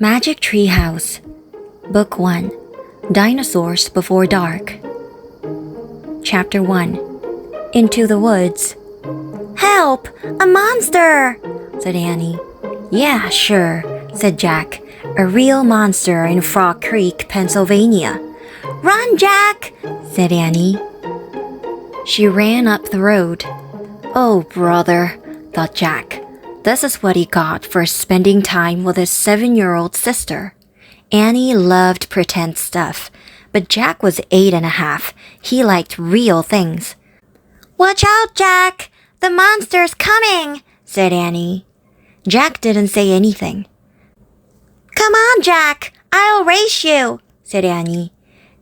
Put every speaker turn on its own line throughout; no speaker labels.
Magic Tree House, Book 1, Dinosaurs Before Dark. Chapter 1, Into the Woods. "Help! A monster!" said Annie. "Yeah, sure," said Jack. "A real monster in Frog Creek, Pennsylvania." "Run, Jack!" said Annie. She ran up the road. "Oh, brother," thought Jack. This is what he got for spending time with his 7-year-old sister. Annie loved pretend stuff, but Jack was 8.5. He liked real things. "Watch out, Jack! The monster's coming!" said Annie. Jack didn't say anything. "Come on, Jack! I'll race you!" said Annie.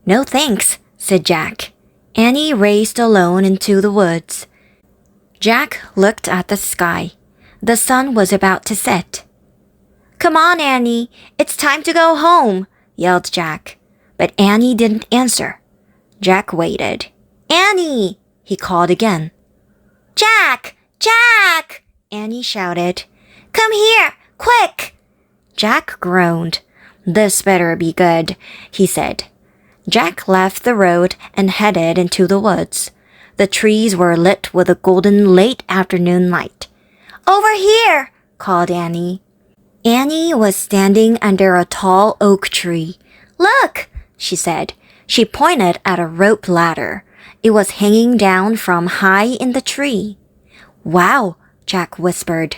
"No thanks," said Jack. Annie raced alone into the woods. Jack looked at the sky. The sun was about to set. "Come on, Annie. It's time to go home," yelled Jack. But Annie didn't answer. Jack waited. "Annie!" he called again. "Jack! Jack!" Annie shouted. "Come here, quick!" Jack groaned. "This better be good," he said. Jack left the road and headed into the woods. The trees were lit with a golden late afternoon light. "Over here!" called Annie. Annie was standing under a tall oak tree. "Look!" she said. She pointed at a rope ladder. It was hanging down from high in the tree. "Wow!" Jack whispered.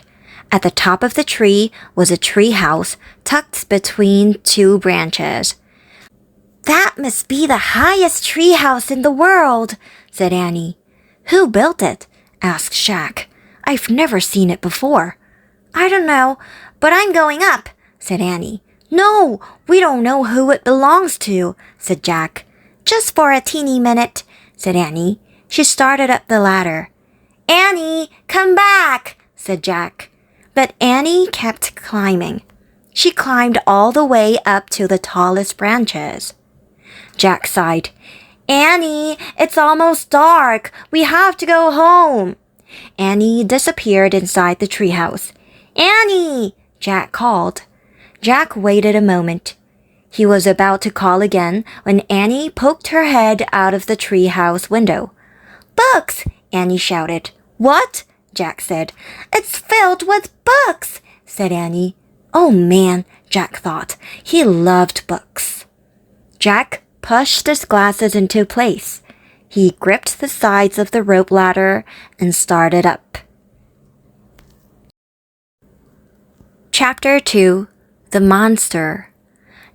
At the top of the tree was a tree house tucked between two branches. "That must be the highest tree house in the world," said Annie. "Who built it?" asked Jack. "I've never seen it before." "I don't know, but I'm going up," said Annie. "No, we don't know who it belongs to," said Jack. "Just for a teeny minute," said Annie. She started up the ladder. "Annie, come back," said Jack. But Annie kept climbing. She climbed all the way up to the tallest branches. Jack sighed. "Annie, it's almost dark. We have to go home." Annie disappeared inside the treehouse. "Annie!" Jack called. Jack waited a moment. He was about to call again when Annie poked her head out of the treehouse window. "Books!" Annie shouted. "What?" Jack said. "It's filled with books," said Annie. Oh man, Jack thought. He loved books. Jack pushed his glasses into place. He gripped the sides of the rope ladder and started up. Chapter 2, The Monster.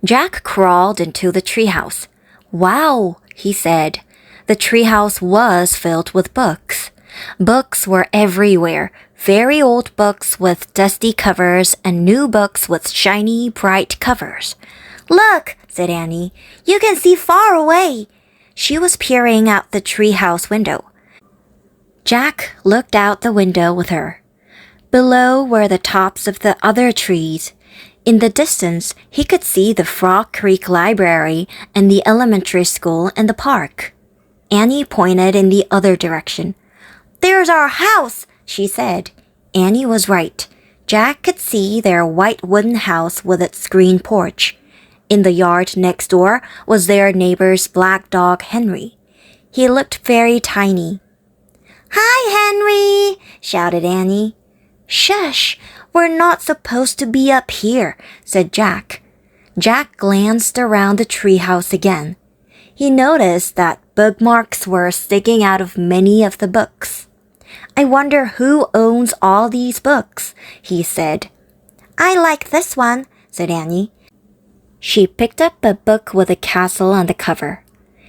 Jack crawled into the treehouse. "Wow," he said. The treehouse was filled with books. Books were everywhere. Very old books with dusty covers and new books with shiny, bright covers. "Look," said Annie. "You can see far away." She was peering out the treehouse window. Jack looked out the window with her. Below were the tops of the other trees. In the distance, he could see the Frog Creek Library and the elementary school and the park. Annie pointed in the other direction. "There's our house," she said. Annie was right. Jack could see their white wooden house with its green porch. In the yard next door was their neighbor's black dog, Henry. He looked very tiny. "Hi, Henry!" shouted Annie. "Shush! We're not supposed to be up here," said Jack. Jack glanced around the treehouse again. He noticed that bookmarks were sticking out of many of the books. "I wonder who owns all these books," he said. "I like this one," said Annie. She picked up a book with a castle on the cover.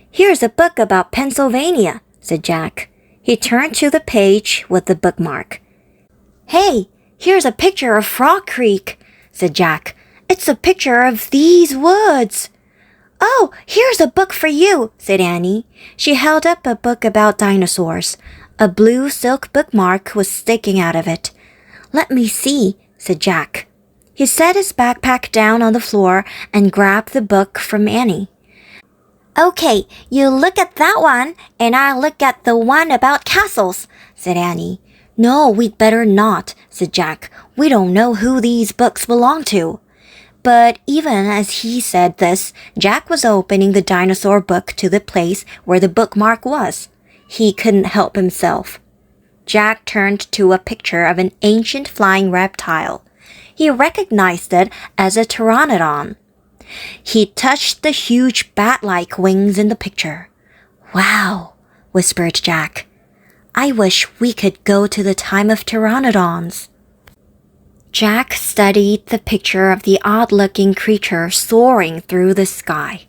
"Here's a book about Pennsylvania," said Jack. He turned to the page with the bookmark. "Hey, here's a picture of Frog Creek," said Jack. "It's a picture of these woods." "Oh, here's a book for you," said Annie. She held up a book about dinosaurs. A blue silk bookmark was sticking out of it. "Let me see," said Jack. He set his backpack down on the floor and grabbed the book from Annie. "Okay, you look at that one, and I'll look at the one about castles," said Annie. "No, we'd better not," said Jack. "We don't know who these books belong to." But even as he said this, Jack was opening the dinosaur book to the place where the bookmark was. He couldn't help himself. Jack turned to a picture of an ancient flying reptile. He recognized it as a pteranodon. He touched the huge bat-like wings in the picture. "Wow," whispered Jack. "I wish we could go to the time of pteranodons." Jack studied the picture of the odd-looking creature soaring through the sky.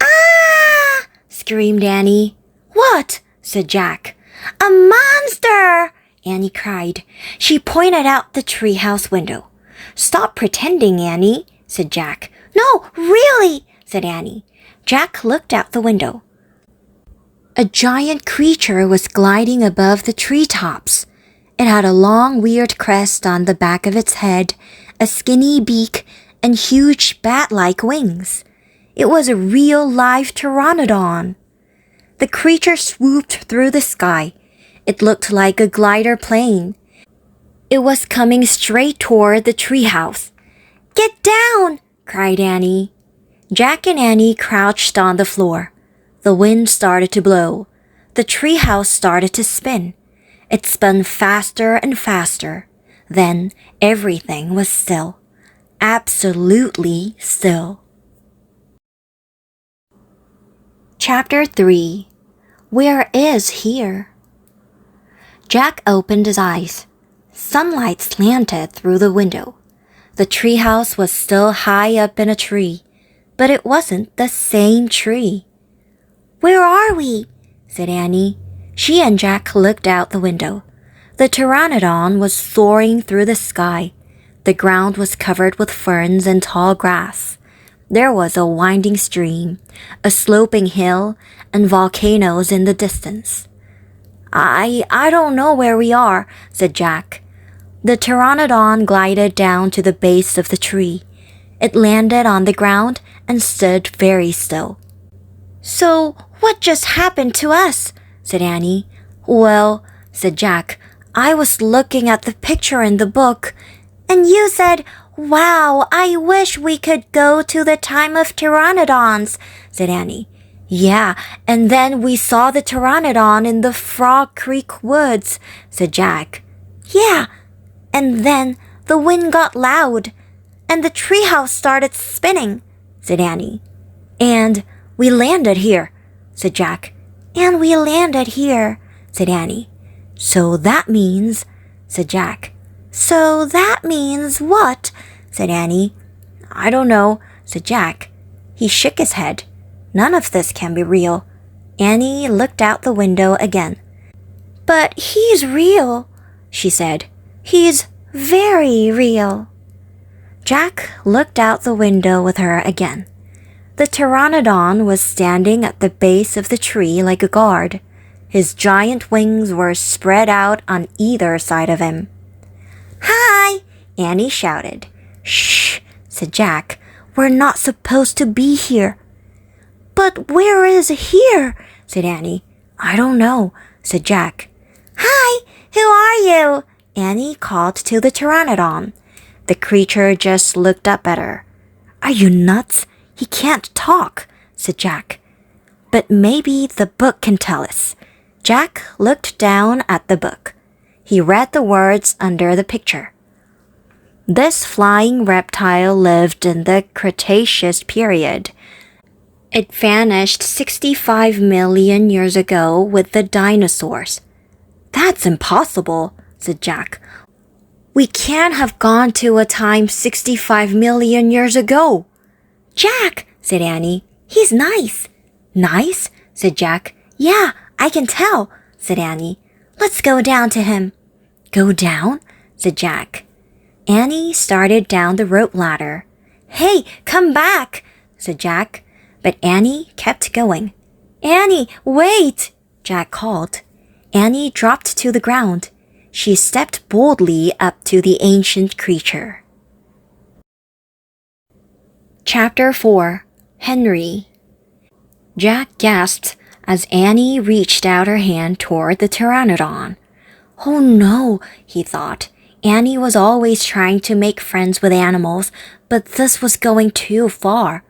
"Ah!" screamed Annie. "What?" said Jack. "A monster!" Annie cried. She pointed out the treehouse window. "Stop pretending, Annie," said Jack. "No, really," said Annie. Jack looked out the window. A giant creature was gliding above the treetops. It had a long, weird crest on the back of its head, a skinny beak, and huge bat-like wings. It was a real live pteranodon. The creature swooped through the sky. It looked like a glider plane. It was coming straight toward the treehouse. "Get down!" cried Annie. Jack and Annie crouched on the floor. The wind started to blow. The treehouse started to spin. It spun faster and faster. Then everything was still. Absolutely still. Chapter 3. Where is here? Jack opened his eyes. Sunlight slanted through the window. The treehouse was still high up in a tree, but it wasn't the same tree. "Where are we?" said Annie. She and Jack looked out the window. The pteranodon was soaring through the sky. The ground was covered with ferns and tall grass. There was a winding stream, a sloping hill, and volcanoes in the distance. I don't know where we are," said Jack. The pteranodon glided down to the base of the tree. It landed on the ground and stood very still. "So, what just happened to us?" said Annie. "Well," said Jack, "I was looking at the picture in the book, and you said, 'Wow, I wish we could go to the time of pteranodons,'" said Annie. "Yeah, and then we saw the pteranodon in the Frog Creek woods," said Jack. "Yeah, and then the wind got loud, and the treehouse started spinning," said Annie. "And we landed here," said Jack. "And we landed here," said Annie. "So that means," said Jack. "So that means what?" said Annie. "I don't know," said Jack. He shook his head. None of this can be real. Annie looked out the window again. "But he's real," she said. "He's very real." Jack looked out the window with her again. The pteranodon was standing at the base of the tree like a guard. His giant wings were spread out on either side of him. "Hi!" Annie shouted. "Shh!" said Jack. "We're not supposed to be here." "But where is here?" said Annie. "I don't know," said Jack. "Hi! Who are you?" Annie called to the pteranodon. The creature just looked up at her. "Are you nuts? He can't talk," said Jack. "But maybe the book can tell us." Jack looked down at the book. He read the words under the picture. This flying reptile lived in the Cretaceous period. It vanished 65 million years ago with the dinosaurs. "That's impossible," said Jack. "We can't have gone to a time 65 million years ago." "Jack," said Annie, "he's nice." "Nice?" said Jack. "Yeah, I can tell," said Annie. "Let's go down to him." "Go down?" said Jack. Annie started down the rope ladder. "Hey, come back," said Jack. But Annie kept going. "Annie, wait," Jack called. Annie dropped to the ground. She stepped boldly up to the ancient creature. Chapter 4. Henry. Jack gasped as Annie reached out her hand toward the pteranodon. "Oh no," he thought. Annie was always trying to make friends with animals, but this was going too far.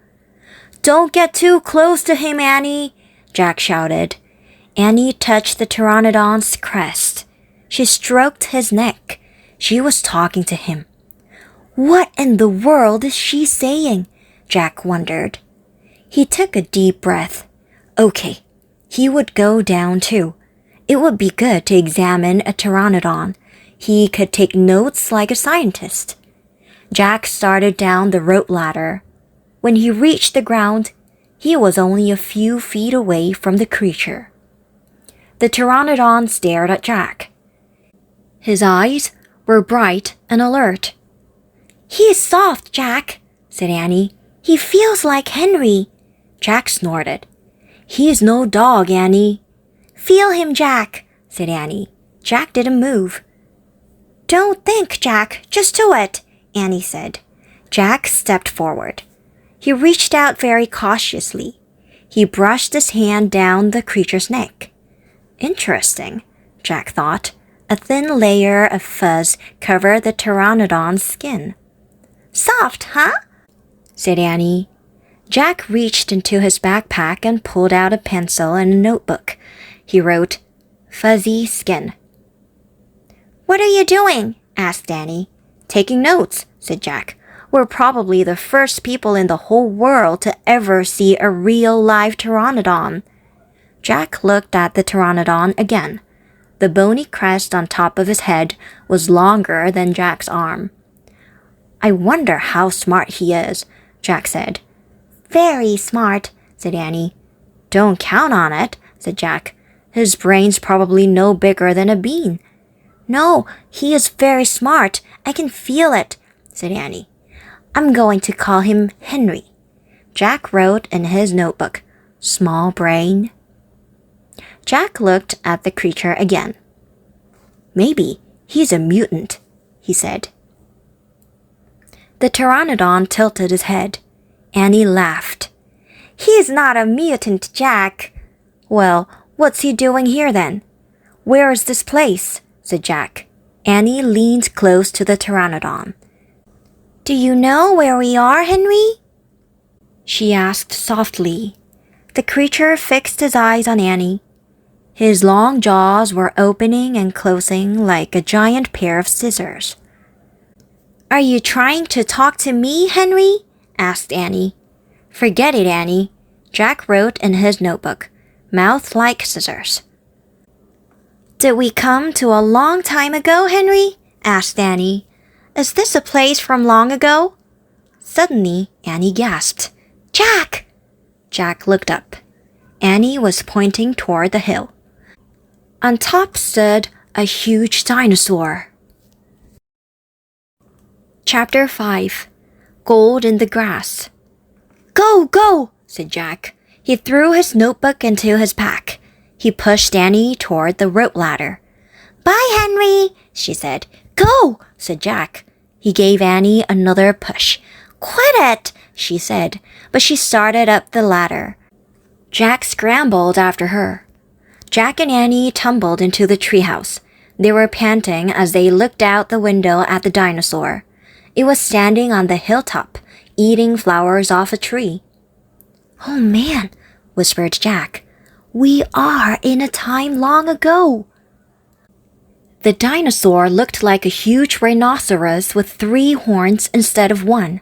"Don't get too close to him, Annie," Jack shouted. Annie touched the pteranodon's crest. She stroked his neck. She was talking to him. What in the world is she saying? Jack wondered. He took a deep breath. Okay, he would go down too. It would be good to examine a pteranodon. He could take notes like a scientist. Jack started down the rope ladder. When he reached the ground, he was only a few feet away from the creature. The pteranodon stared at Jack. His eyes were bright and alert. "He's soft, Jack," said Annie. "He feels like Henry." Jack snorted. "He's no dog, Annie." "Feel him, Jack," said Annie. Jack didn't move. "Don't think, Jack. Just do it," Annie said. Jack stepped forward. He reached out very cautiously. He brushed his hand down the creature's neck. Interesting, Jack thought. A thin layer of fuzz covered the pteranodon's skin. "Soft, huh?" said Annie. Jack reached into his backpack and pulled out a pencil and a notebook. He wrote, "Fuzzy skin." "What are you doing?" asked Annie. "Taking notes," said Jack. "We're probably the first people in the whole world to ever see a real live pteranodon." Jack looked at the pteranodon again. The bony crest on top of his head was longer than Jack's arm. "I wonder how smart he is," Jack said. "Very smart," said Annie. "Don't count on it," said Jack. "His brain's probably no bigger than a bean." "No, he is very smart. I can feel it," said Annie. "I'm going to call him Henry." Jack wrote in his notebook, "Small brain." Jack looked at the creature again. "Maybe he's a mutant," he said. The pteranodon tilted his head. Annie laughed. "He's not a mutant, Jack." "Well, what's he doing here then?" "Where is this place?" said Jack. Annie leaned close to the pteranodon. "Do you know where we are, Henry?" she asked softly. The creature fixed his eyes on Annie. His long jaws were opening and closing like a giant pair of scissors. "Are you trying to talk to me, Henry?" asked Annie. "Forget it, Annie," Jack wrote in his notebook. "Mouth like scissors." "Did we come to a long time ago, Henry?" asked Annie. "Is this a place from long ago?" Suddenly, Annie gasped. "Jack!" Jack looked up. Annie was pointing toward the hill. On top stood a huge dinosaur. Chapter 5. Gold in the Grass. "Go, go!" said Jack. He threw his notebook into his pack. He pushed Annie toward the rope ladder. "Bye, Henry," she said. "Go," said Jack. He gave Annie another push. "Quit it," she said, but she started up the ladder. Jack scrambled after her. Jack and Annie tumbled into the treehouse. They were panting as they looked out the window at the dinosaur. It was standing on the hilltop, eating flowers off a tree. "Oh man," whispered Jack. "We are in a time long ago." The dinosaur looked like a huge rhinoceros with 3 horns instead of 1.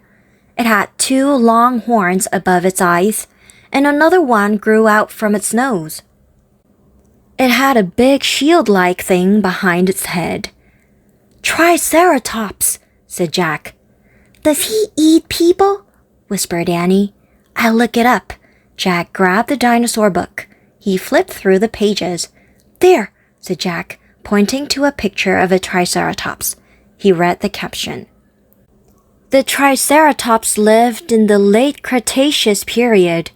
It had 2 long horns above its eyes, and another one grew out from its nose. It had a big shield-like thing behind its head. "Triceratops," said Jack. "Does he eat people?" whispered Annie. "I'll look it up." Jack grabbed the dinosaur book. He flipped through the pages. "There," said Jack, pointing to a picture of a Triceratops. He read the caption. "The Triceratops lived in the late Cretaceous period.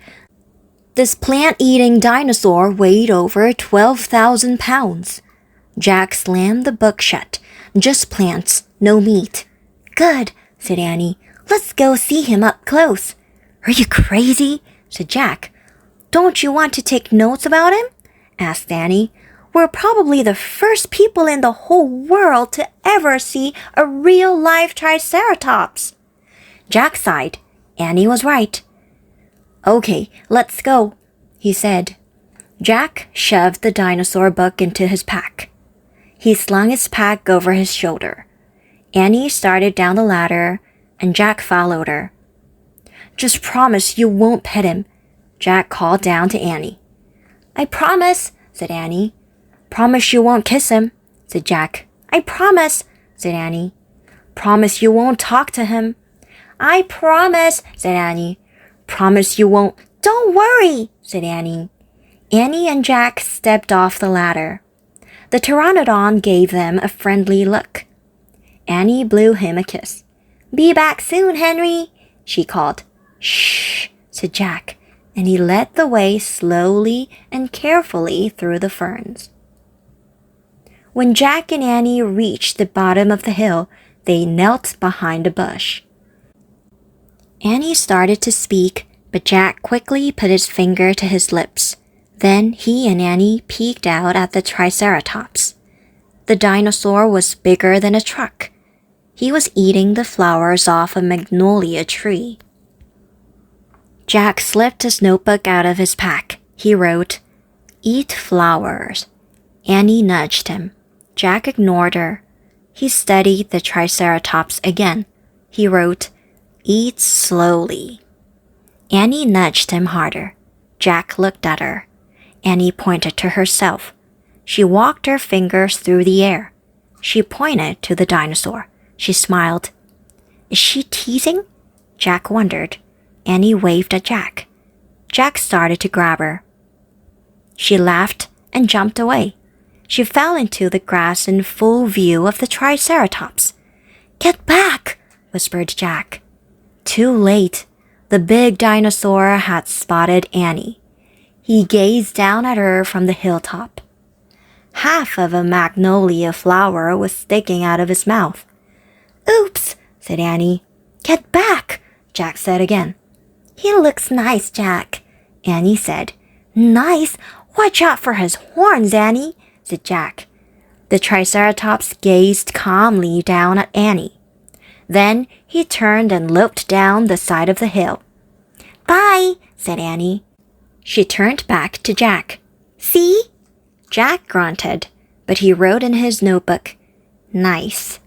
This plant-eating dinosaur weighed over 12,000 pounds. Jack slammed the book shut. "Just plants, no meat." "Good," said Annie. "Let's go see him up close." "Are you crazy?" said Jack. "Don't you want to take notes about him?" asked Annie. "We're probably the first people in the whole world to ever see a real live Triceratops." Jack sighed. Annie was right. Okay, let's go, he said. Jack shoved the dinosaur book into his pack. He slung his pack over his shoulder. Annie started down the ladder, and Jack followed her. Just promise you won't pet him, Jack called down to Annie. I promise, said Annie. Promise you won't kiss him, said Jack. I promise, said Annie. Promise you won't talk to him. I promise, said Annie. Promise you won't. Don't worry, said Annie. Annie and Jack stepped off the ladder. The pteranodon gave them a friendly look. Annie blew him a kiss. Be back soon, Henry, she called. Shh, said Jack, and he led the way slowly and carefully through the ferns. When Jack and Annie reached the bottom of the hill, they knelt behind a bush. Annie started to speak, but Jack quickly put his finger to his lips. Then he and Annie peeked out at the Triceratops. The dinosaur was bigger than a truck. He was eating the flowers off a magnolia tree. Jack slipped his notebook out of his pack. He wrote, Eat flowers. Annie nudged him. Jack ignored her. He studied the Triceratops again. He wrote, Eat slowly. Annie nudged him harder. Jack looked at her. Annie pointed to herself. She walked her fingers through the air. She pointed to the dinosaur. She smiled. Is she teasing? Jack wondered. Annie waved at Jack. Jack started to grab her. She laughed and jumped away. She fell into the grass in full view of the Triceratops. Get back, whispered Jack. Too late. The big dinosaur had spotted Annie. He gazed down at her from the hilltop. Half of a magnolia flower was sticking out of his mouth. Oops, said Annie. Get back, Jack said again. He looks nice, Jack, Annie said. Nice? Watch out for his horns, Annie, said Jack. The Triceratops gazed calmly down at Annie. Then he turned and loped down the side of the hill. Bye, said Annie. She turned back to Jack. See? Jack grunted, but he wrote in his notebook, Nice.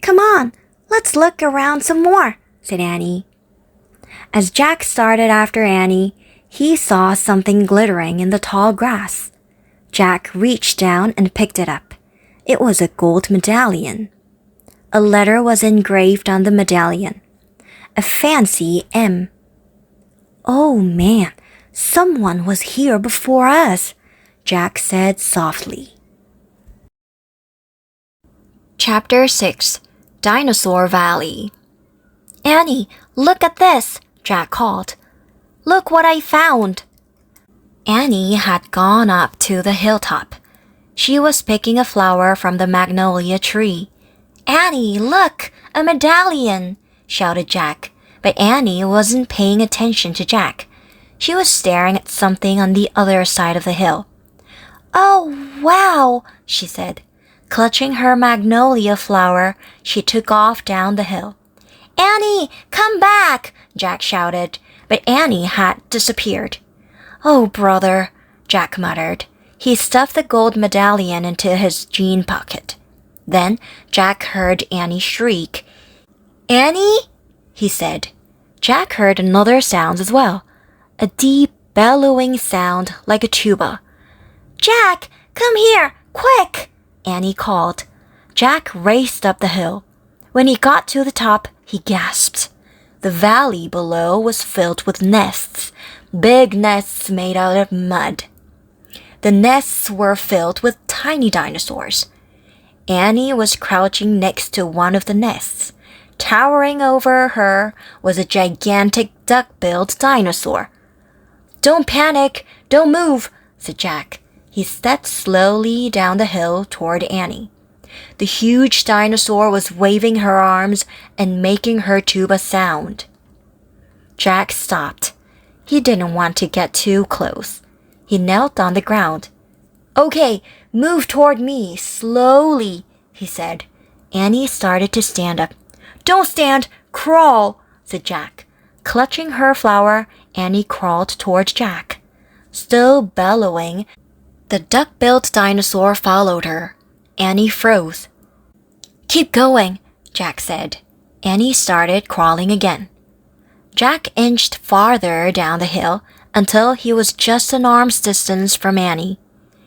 Come on, let's look around some more, said Annie. As Jack started after Annie, he saw something glittering in the tall grass. Jack reached down and picked it up. It was a gold medallion. A letter was engraved on the medallion. A fancy M. Oh man, someone was here before us, Jack said softly. Chapter 6, Dinosaur Valley. Annie, look at this, Jack called. Look what I found. Annie had gone up to the hilltop. She was picking a flower from the magnolia tree. Annie, look, a medallion, shouted Jack, but Annie wasn't paying attention to Jack. She was staring at something on the other side of the hill. Oh, wow, she said. Clutching her magnolia flower, she took off down the hill. Annie, come back, Jack shouted, but Annie had disappeared. Oh, brother, Jack muttered. He stuffed the gold medallion into his jean pocket. Then Jack heard Annie shriek. Annie? He said. Jack heard another sound as well. A deep, bellowing sound like a tuba. Jack, come here, quick! Annie called. Jack raced up the hill. When he got to the top, he gasped. The valley below was filled with nests, big nests made out of mud. The nests were filled with tiny dinosaurs. Annie was crouching next to one of the nests. Towering over her was a gigantic duck-billed dinosaur. Don't panic, don't move, said Jack. He stepped slowly down the hill toward Annie. The huge dinosaur was waving her arms and making her tuba sound. Jack stopped. He didn't want to get too close. He knelt on the ground. Okay, move toward me, slowly, he said. Annie started to stand up. Don't stand, Crawl, said Jack. Clutching her flower, Annie crawled toward Jack. Still bellowing, the duck-billed dinosaur followed her. Annie froze. Keep going, Jack said. Annie started crawling again. Jack inched farther down the hill until he was just an arm's distance from Annie.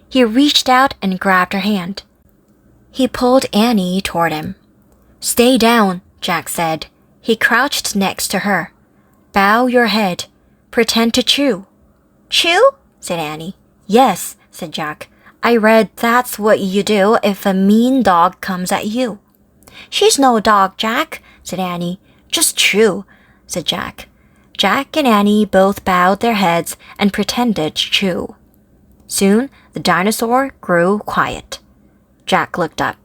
He reached out and grabbed her hand. He pulled Annie toward him. Stay down, Jack said. He crouched next to her. Bow your head. Pretend to chew. Chew? Said Annie. Yes, said Jack. I read that's what you do if a mean dog comes at you. She's no dog, Jack, said Annie. Just chew, said Jack. Jack and Annie both bowed their heads and pretended to chew. Soon, the dinosaur grew quiet. Jack looked up.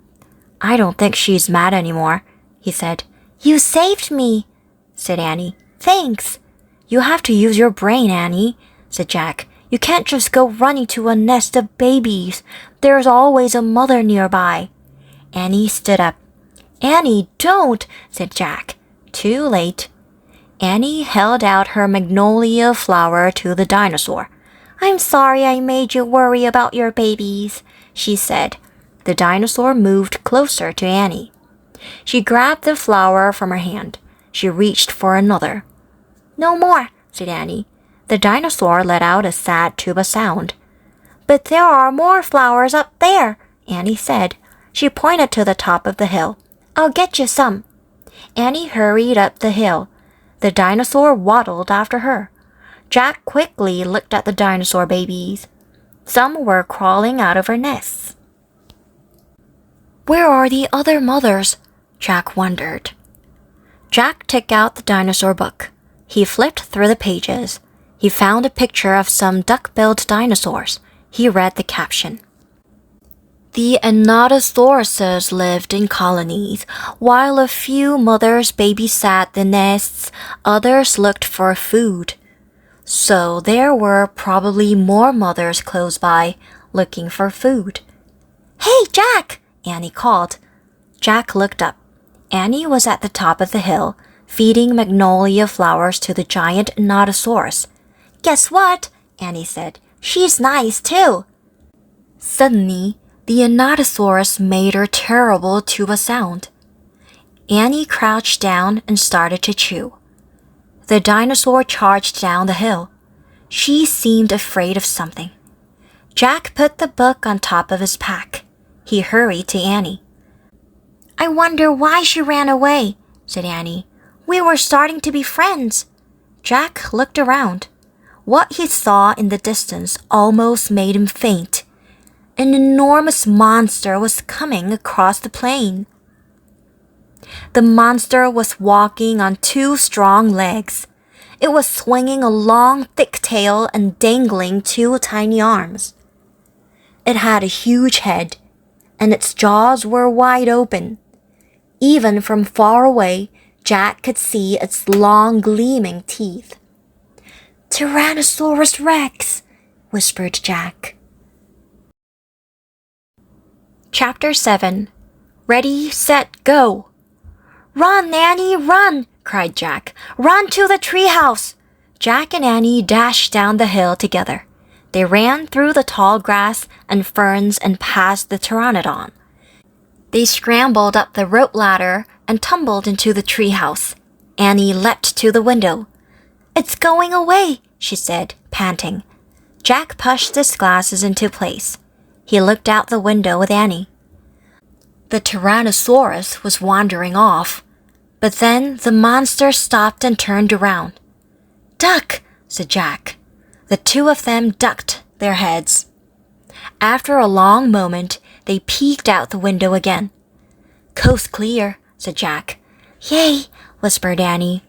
I don't think she's mad anymore, he said. You saved me, said Annie. Thanks. You have to use your brain, Annie, said Jack. You can't just go running to a nest of babies. There's always a mother nearby. Annie stood up. Annie, don't, said Jack. Too late. Annie held out her magnolia flower to the dinosaur. I'm sorry I made you worry about your babies, she said. The dinosaur moved closer to Annie. She grabbed the flower from her hand. She reached for another. No more, said Annie. The dinosaur let out a sad tuba sound. But there are more flowers up there, Annie said. She pointed to the top of the hill. I'll get you some. Annie hurried up the hill. The dinosaur waddled after her. Jack quickly looked at the dinosaur babies. Some were crawling out of her nests. Where are the other mothers? Jack wondered. Jack took out the dinosaur book. He flipped through the pages. He found a picture of some duck-billed dinosaurs. He read the caption. The Anatosauruses lived in colonies. While a few mothers babysat the nests, others looked for food. So there were probably more mothers close by, looking for food. Hey, Jack! Annie called. Jack looked up. Annie was at the top of the hill, feeding magnolia flowers to the giant Anatosaurus. Guess what? Annie said. She's nice, too. Suddenly, the Anatosaurus made her terrible tuba sound. Annie crouched down and started to chew. The dinosaur charged down the hill. She seemed afraid of something. Jack put the book on top of his pack. He hurried to Annie. I wonder why she ran away, said Annie. We were starting to be friends. Jack looked around. What he saw in the distance almost made him faint. An enormous monster was coming across the plain. The monster was walking on two strong legs. It was swinging a long, thick tail and dangling two tiny arms. It had a huge head, and its jaws were wide open. Even from far away, Jack could see its long, gleaming teeth. Tyrannosaurus Rex, whispered Jack. Chapter 7. Ready, Set, Go! Run, Annie, run! Cried Jack. Run to the treehouse! Jack and Annie dashed down the hill together. They ran through the tall grass and ferns and past the pteranodon. They scrambled up the rope ladder and tumbled into the treehouse. Annie leapt to the window. It's going away, she said, panting. Jack pushed his glasses into place. He looked out the window with Annie. The Tyrannosaurus was wandering off, but then the monster stopped and turned around. Duck, said Jack. The two of them ducked their heads. After a long moment, they peeked out the window again. Coast clear, said Jack. Yay, whispered Annie.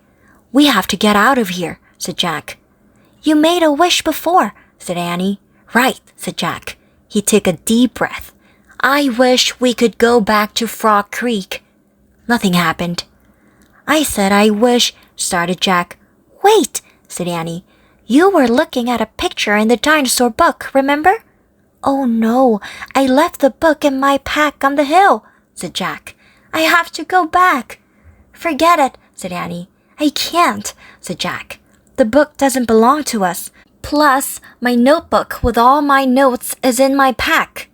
We have to get out of here, said Jack. You made a wish before, said Annie. Right, said Jack. He took a deep breath. I wish we could go back to Frog Creek. Nothing happened. I said I wish, started Jack. Wait, said Annie. You were looking at a picture in the dinosaur book, remember? Oh no, I left the book in my pack on the hill, said Jack. I have to go back. Forget it, said Annie. I can't, said Jack. The book doesn't belong to us. Plus, my notebook with all my notes is in my pack.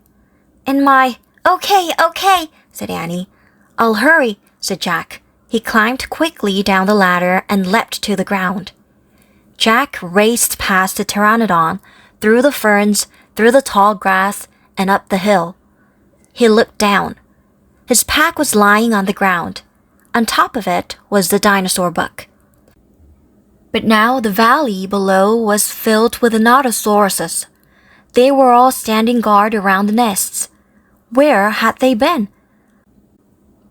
Okay, said Annie. I'll hurry, said Jack. He climbed quickly down the ladder and leapt to the ground. Jack raced past the pteranodon, through the ferns, through the tall grass, and up the hill. He looked down. His pack was lying on the ground. On top of it was the dinosaur book. But now the valley below was filled with Anautosauruses. They were all standing guard around the nests. Where had they been?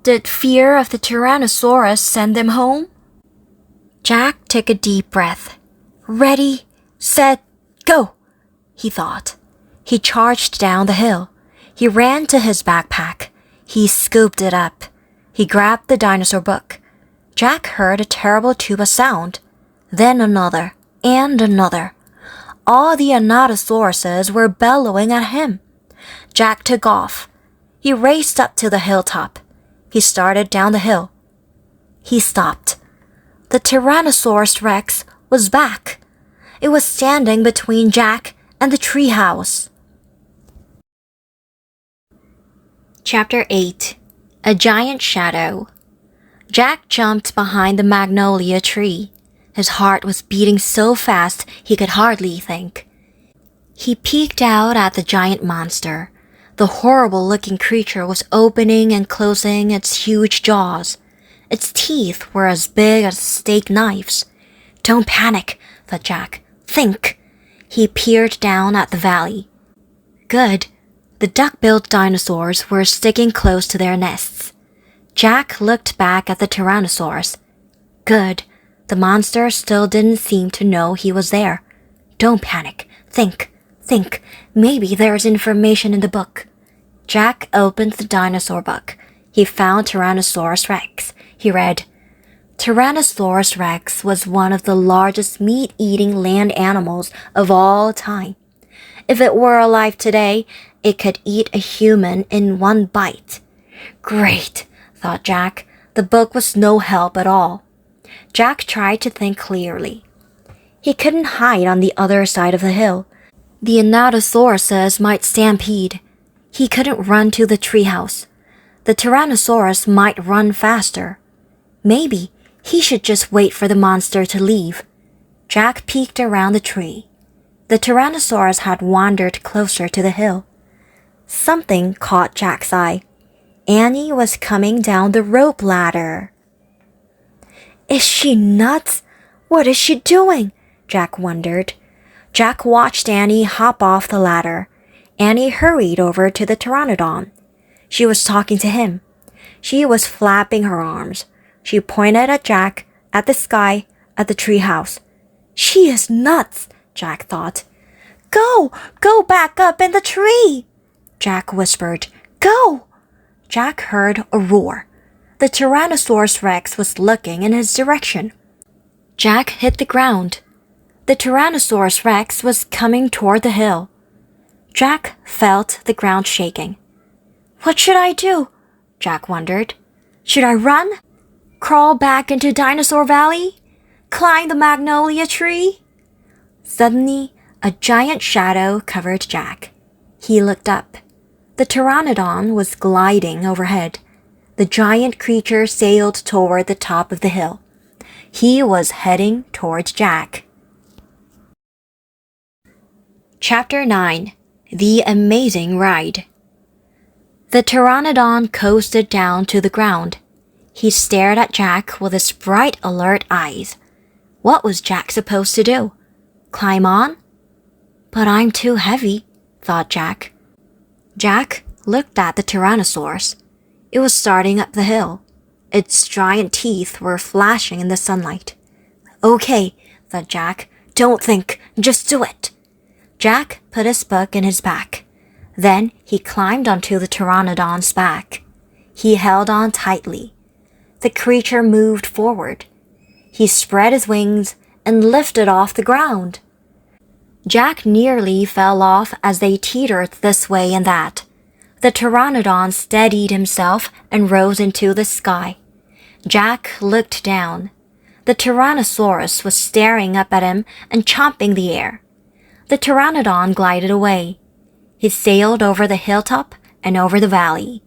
Did fear of the Tyrannosaurus send them home? Jack took a deep breath. Ready, set, go, he thought. He charged down the hill. He ran to his backpack. He scooped it up. He grabbed the dinosaur book. Jack heard a terrible tuba sound. Then another, and another. All the Anautosauruses were bellowing at him. Jack took off. He raced up to the hilltop. He started down the hill. He stopped. The Tyrannosaurus Rex was back. It was standing between Jack and the treehouse. Chapter 8. A Giant Shadow. Jack jumped behind the magnolia tree. His heart was beating so fast he could hardly think. He peeked out at the giant monster. The horrible-looking creature was opening and closing its huge jaws. Its teeth were as big as steak knives. Don't panic, thought Jack. Think. He peered down at the valley. Good. The duck-billed dinosaurs were sticking close to their nests. Jack looked back at the Tyrannosaurus. Good. The monster still didn't seem to know he was there. Don't panic. Think. Maybe there's information in the book. Jack opened the dinosaur book. He found Tyrannosaurus Rex. He read, Tyrannosaurus Rex was one of the largest meat-eating land animals of all time. If it were alive today, it could eat a human in one bite. Great, thought Jack. The book was no help at all. Jack tried to think clearly. He couldn't hide on the other side of the hill. The Anautosauruses might stampede. He couldn't run to the treehouse. The Tyrannosaurus might run faster. Maybe he should just wait for the monster to leave. Jack peeked around the tree. The Tyrannosaurus had wandered closer to the hill. Something caught Jack's eye. Annie was coming down the rope ladder. Is she nuts? What is she doing? Jack wondered. Jack watched Annie hop off the ladder. Annie hurried over to the pteranodon. She was talking to him. She was flapping her arms. She pointed at Jack, at the sky, at the treehouse. She is nuts, Jack thought. Go back up in the tree, Jack whispered. Go! Jack heard a roar. The Tyrannosaurus Rex was looking in his direction. Jack hit the ground. The Tyrannosaurus Rex was coming toward the hill. Jack felt the ground shaking. What should I do? Jack wondered. Should I run? Crawl back into Dinosaur Valley? Climb the magnolia tree? Suddenly, a giant shadow covered Jack. He looked up. The pteranodon was gliding overhead. The giant creature sailed toward the top of the hill. He was heading towards Jack. Chapter 9. The Amazing Ride. The pteranodon coasted down to the ground. He stared at Jack with his bright, alert eyes. What was Jack supposed to do? Climb on? But I'm too heavy, thought Jack. Jack looked at the Tyrannosaurus. It was starting up the hill. Its giant teeth were flashing in the sunlight. Okay, thought Jack. Don't think, just do it. Jack put his book in his back. Then he climbed onto the pteranodon's back. He held on tightly. The creature moved forward. He spread his wings and lifted off the ground. Jack nearly fell off as they teetered this way and that. The pteranodon steadied himself and rose into the sky. Jack looked down. The Tyrannosaurus was staring up at him and chomping the air. The Pteranodon glided away. He sailed over the hilltop and over the valley.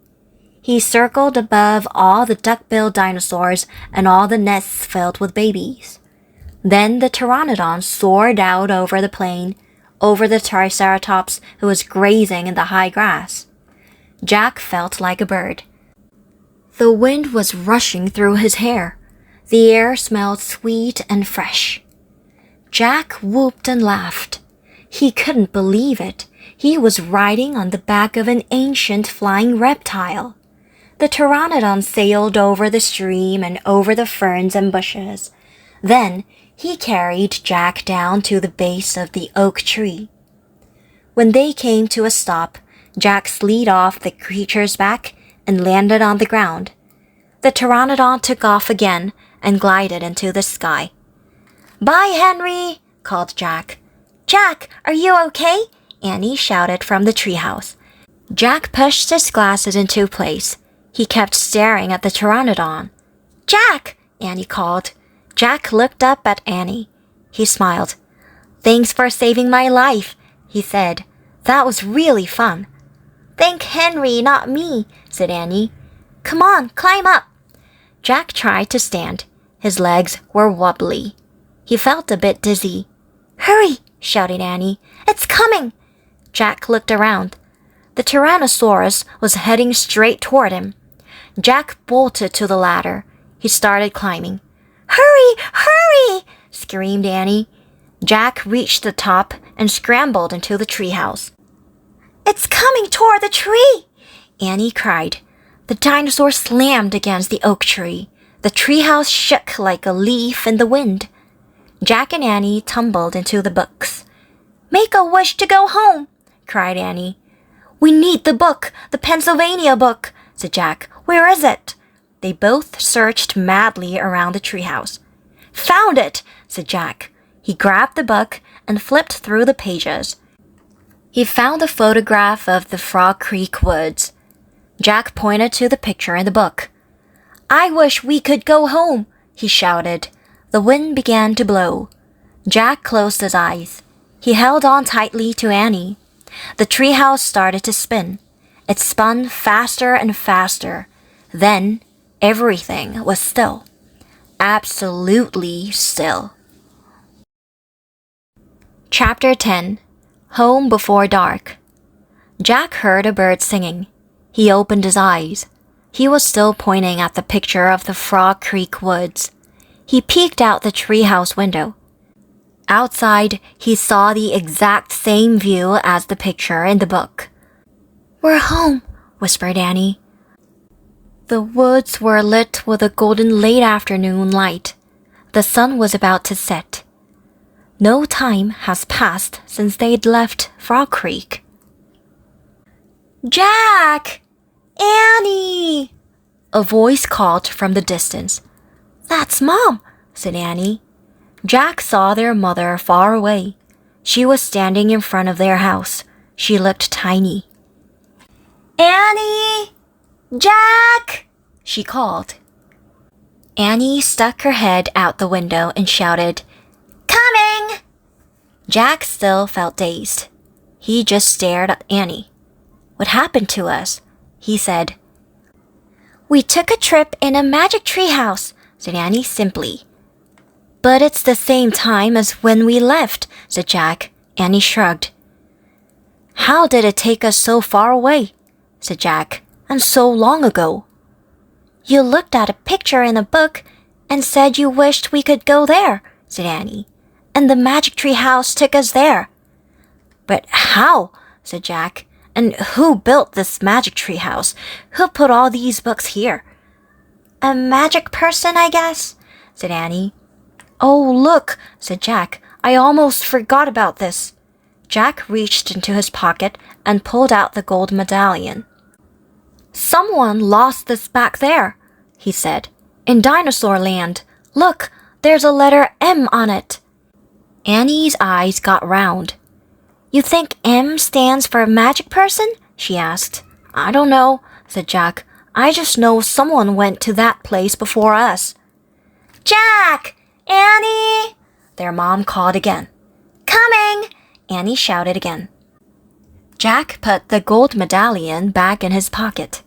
He circled above all the duck-billed dinosaurs and all the nests filled with babies. Then the Pteranodon soared out over the plain, over the Triceratops who was grazing in the high grass. Jack felt like a bird. The wind was rushing through his hair. The air smelled sweet and fresh. Jack whooped and laughed. He couldn't believe it. He was riding on the back of an ancient flying reptile. The Pteranodon sailed over the stream and over the ferns and bushes. Then he carried Jack down to the base of the oak tree. When they came to a stop, Jack slid off the creature's back and landed on the ground. The Pteranodon took off again and glided into the sky. "Bye, Henry," called Jack. "Jack, are you okay?" Annie shouted from the treehouse. Jack pushed his glasses into place. He kept staring at the Pteranodon. "Jack!" Annie called. Jack looked up at Annie. He smiled. "Thanks for saving my life," he said. "That was really fun." "Thank Henry, not me," said Annie. "Come on, climb up." Jack tried to stand. His legs were wobbly. He felt a bit dizzy. "Hurry!" shouted Annie. "It's coming!" Jack looked around. The Tyrannosaurus was heading straight toward him. Jack bolted to the ladder. He started climbing. "Hurry! Hurry!" screamed Annie. Jack reached the top and scrambled into the treehouse. "It's coming toward the tree!" Annie cried. The dinosaur slammed against the oak tree. The treehouse shook like a leaf in the wind. Jack and Annie tumbled into the books. "Make a wish to go home!" cried Annie. "We need the book, the Pennsylvania book," said Jack. "Where is it?" They both searched madly around the treehouse. "Found it," said Jack. He grabbed the book and flipped through the pages. He found a photograph of the Frog Creek woods. Jack pointed to the picture in the book. "I wish we could go home," he shouted. The wind began to blow. Jack closed his eyes. He held on tightly to Annie. The treehouse started to spin. It spun faster and faster. Then everything was still. Absolutely still. Chapter 10. Home Before Dark. Jack heard a bird singing. He opened his eyes. He was still pointing at the picture of the Frog Creek woods. He peeked out the treehouse window. Outside, he saw the exact same view as the picture in the book. "We're home," whispered Annie. The woods were lit with a golden late afternoon light. The sun was about to set. No time has passed since they'd left Frog Creek. "Jack! Annie!" A voice called from the distance. "That's Mom," said Annie. Jack saw their mother far away. She was standing in front of their house. She looked tiny. "Annie! Jack!" she called. Annie stuck her head out the window and shouted, "Coming!" Jack still felt dazed. He just stared at Annie. "What happened to us?" he said. "We took a trip in a magic treehouse," said Annie simply. "But it's the same time as when we left," said Jack. Annie shrugged. "How did it take us so far away?" said Jack. "And so long ago?" "You looked at a picture in a book and said you wished we could go there," said Annie. "And the magic tree house took us there." "But how?" said Jack. "And who built this magic tree house? Who put all these books here?" "A magic person, I guess," said Annie. "Oh, look," said Jack. "I almost forgot about this." Jack reached into his pocket and pulled out the gold medallion. "Someone lost this back there," he said. "In Dinosaur Land. Look, there's a letter M on it." Annie's eyes got round. "You think M stands for magic person?" she asked. "I don't know," said Jack. I just know someone went to that place before us. Jack! Annie! Their mom called again. Coming! Annie shouted again. Jack put the gold medallion back in his pocket.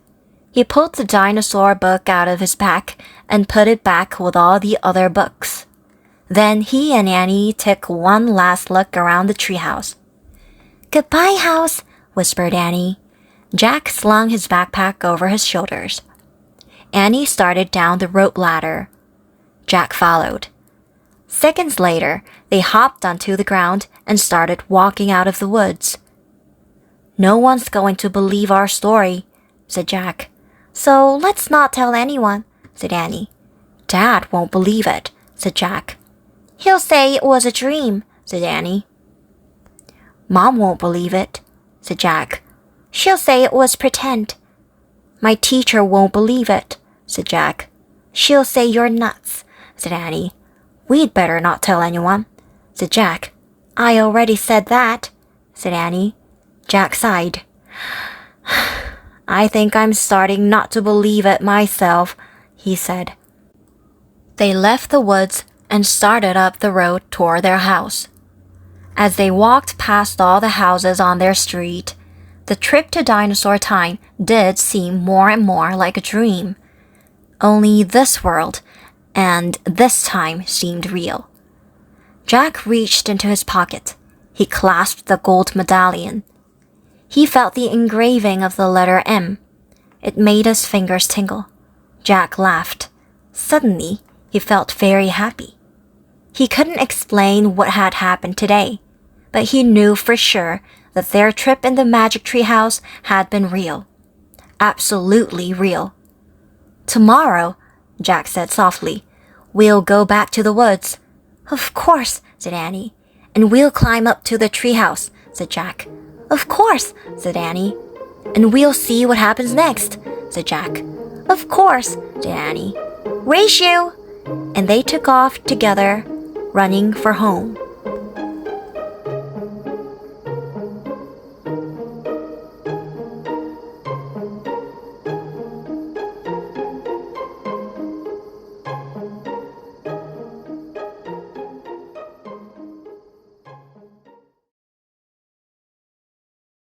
He pulled the dinosaur book out of his pack and put it back with all the other books. Then he and Annie took one last look around the treehouse. Goodbye, house, whispered Annie. Jack slung his backpack over his shoulders. Annie started down the rope ladder. Jack followed. Seconds later, they hopped onto the ground and started walking out of the woods. No one's going to believe our story, said Jack. So let's not tell anyone, said Annie. Dad won't believe it, said Jack. He'll say it was a dream, said Annie. Mom won't believe it, said Jack. She'll say it was pretend. My teacher won't believe it, said Jack. She'll say you're nuts, said Annie. We'd better not tell anyone, said Jack. I already said that, said Annie. Jack sighed. I think I'm starting not to believe it myself, he said. They left the woods and started up the road toward their house. As they walked past all the houses on their street, the trip to Dinosaur Time did seem more and more like a dream. Only this world and this time seemed real. Jack reached into his pocket. He clasped the gold medallion. He felt the engraving of the letter M. It made his fingers tingle. Jack laughed. Suddenly, he felt very happy. He couldn't explain what had happened today, but he knew for sure that their trip in the magic tree house had been real. Absolutely real. Tomorrow, Jack said softly, we'll go back to the woods. Of course, said Annie. And we'll climb up to the treehouse, said Jack. Of course, said Annie. And we'll see what happens next, said Jack. Of course, said Annie. Race you! And they took off together, running for home.